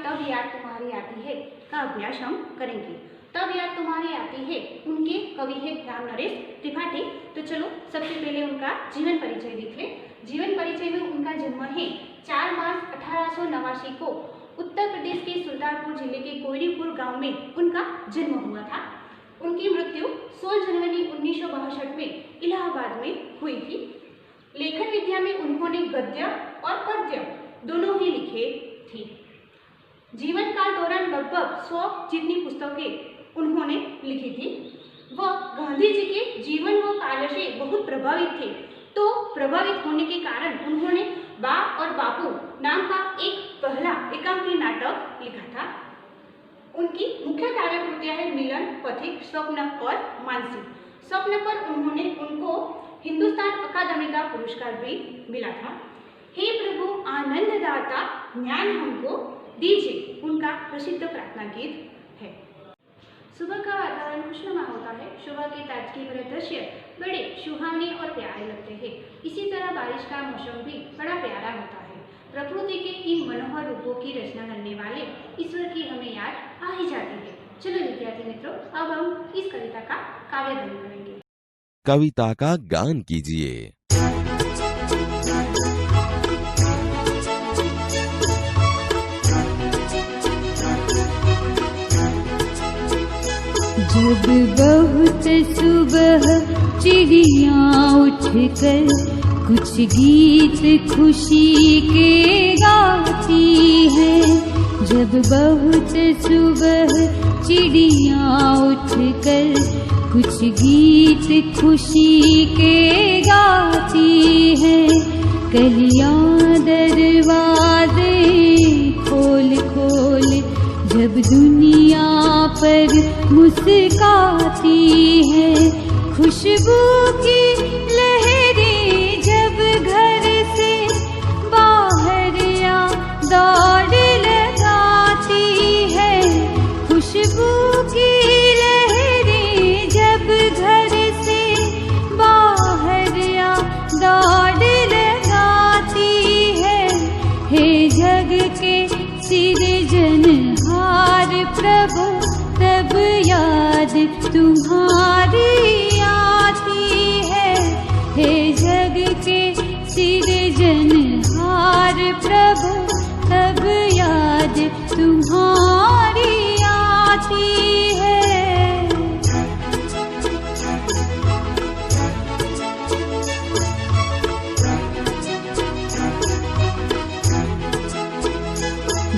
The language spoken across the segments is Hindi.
तब याद तुम्हारी आती है का अभ्यास हम करेंगे। तब याद तुम्हारी आती है, उनके कवि है राम नरेश त्रिपाठी। तो चलो सबसे पहले उनका जीवन परिचय देख ले। जीवन परिचय में उनका जन्म है 4 मार्च 1889 को उत्तर प्रदेश के सुल्तानपुर जिले के कोयरीपुर गांव में उनका जन्म हुआ था। उनकी मृत्यु 16 जनवरी 1962 में इलाहाबाद में हुई थी। लेखन विद्या में उन्होंने गद्य और पद्य दोनों ही लिखे थे। जीवन काल दौरान लगभग 100 जितनी पुस्तकें उन्होंने लिखी थी। वह गांधी जी के जीवन व कार्य से बहुत प्रभावित थे। तो प्रभावित होने के कारण उन्होंने बा और बापू नाम का एक पहला एकांकी नाटक लिखा था। उनकी मुख्य काव्य कृतियां है मिलन, पथिक, स्वप्न और मानसी। स्वप्न पर उनको हिंदुस्तान अकादमी का पुरस्कार भी मिला था। हे प्रभु आनंददाता ज्ञान हमको दीजिए, उनका प्रसिद्ध प्रार्थना गीत है। सुबह का वातावरण खुशनुमा होता है। सुबह के ताजगी भरे दृश्य बड़े सुहावने और प्यारे लगते हैं। इसी तरह बारिश का मौसम भी बड़ा प्यारा होता है। प्रकृति के इन मनोहर रूपों की रचना करने वाले ईश्वर की हमें याद आ ही जाती है। चलो विद्यार्थी मित्रों, अब हम इस कविता का काव्य गान करेंगे। कविता का गान कीजिए। जब बहुत सुबह चिड़िया उठकर कुछ गीत खुशी के गाती है। जब बहुत सुबह चिड़िया उठकर कुछ गीत खुशी के गाती है। कलियां दरवाजे खोल खोल जब दुनिया पर मुस्काती है। खुशबू की लहरें जब घर से बाहर या दौड़ लगाती है। खुशबू की लहरें जब घर से बाहर या दौड़ लगाती है। हे जग के सृजनहार प्रभु तब याद तुम्हारी आती है। हे जग के सृजनहार प्रभु तब याद तुम्हारी आती है।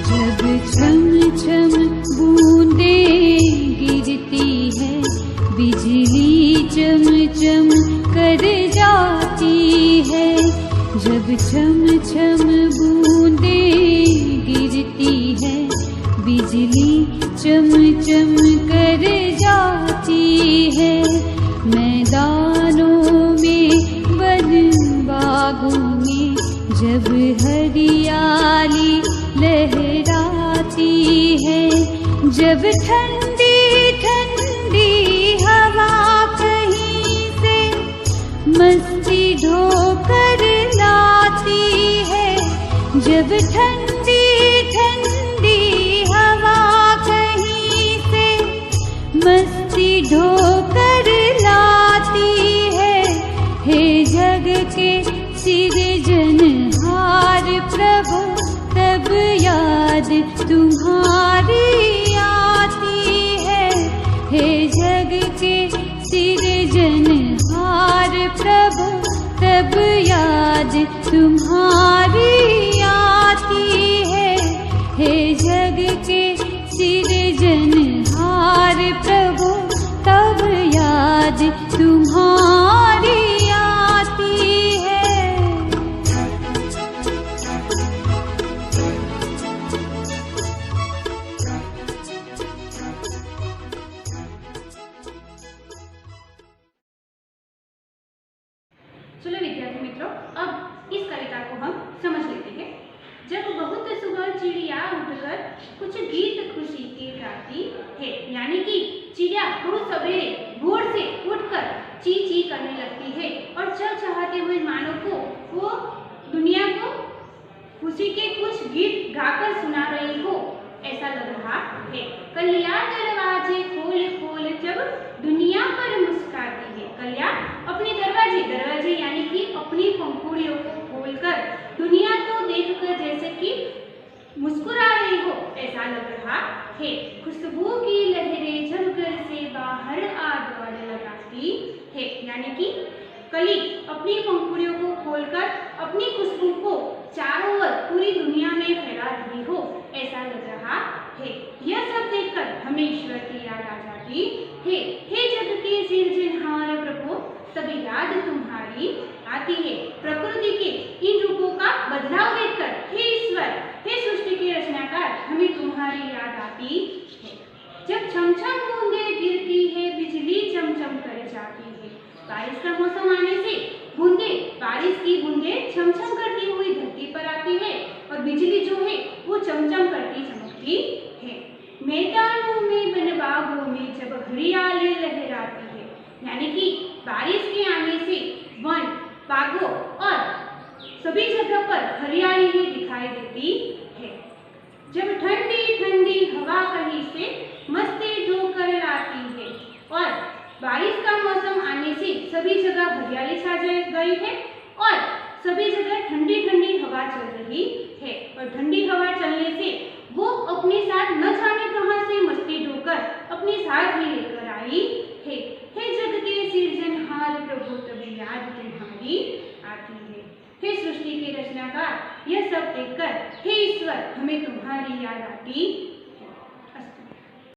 जब छम छम बूंदें गिरती है, बिजली चम चम कर जाती है। जब छम छम बूंदें गिरती है, बिजली चम चम कर जाती है। मैदानों में वन बागों में जब हरियाली लहराती है। जब ठंडी ठंडी हवा कहीं से मस्ती ढोकर लाती है। जब ठंडी ठंडी हवा कहीं से मस्ती ढोकर लाती है। हे जग के सृजनहार प्रभु तब याद तुम्हारी आती है। हे जग के सृजनहार प्रभु तब याद तुम्हारी आती है। हे जग के सृजनहार प्रभु तब याद तुम्हारी आती है। चलो विद्यार्थी मित्रों, अब इस कविता को हम समझ लेते हैं। जब बहुत सुबह चिड़िया उठकर कुछ गीत खुशी के गाती है, यानी कि चिड़िया बहुत सवेरे भोर से उठकर ची ची करने लगती है और चहचहाते हुए मानो को वो दुनिया को खुशी के कुछ गीत गाकर सुना रही हो। मुस्कुरा रही हो ऐसा लग रहा है। खुशबू की लहरें जब घर से बाहर आ दौड़ लगाती है, यानी कि कली अपनी पंखुड़ियों को खोलकर अपनी खुशबू को चारों ओर पूरी दुनिया में फैला रही हो ऐसा लग रहा है। यह सब देखकर हमें ईश्वर की याद आ जाती है। हे जग के सिरजनहार प्रभु, तभी याद तुम्हारी आती है। प्रकृति के इन रूपों का बदलाव देखकर हे ईश्वर, हे सृष्टि के रचनाकार, हमें तुम्हारी याद आती है। जब छमछम बूंदें गिरती है, बिजली चमचम कर जाती है। बारिश का मौसम आने से बारिश की बूंदें छमछम करती हुई धरती पर आती है और बिजली जो है वो चमचम करती चमकती है। मैदानों में बनबागों में जब हरियाली लहराती है, यानी कि बारिश के आने से वन बागों और सभी जगह पर हरियाली ही दिखाई देती है। जब ठंडी ठंडी हवा कहीं से मस्ती ढोकर लाती है और बारिश का मौसम आने से सभी जगह हरियाली छा गई है और सभी जगह ठंडी ठंडी हवा चल रही है। और ठंडी हवा चलने से वो अपने साथ न जाने कहां से मस्ती ढोकर अपने साथ ही लेकर आई है। हे जग के सिरजनहार प्रभु, तभी याद तुम्हारी आती है। हे सृष्टि के रचनाकार, यह सब देखकर हे ईश्वर, हमें तुम्हारी याद आती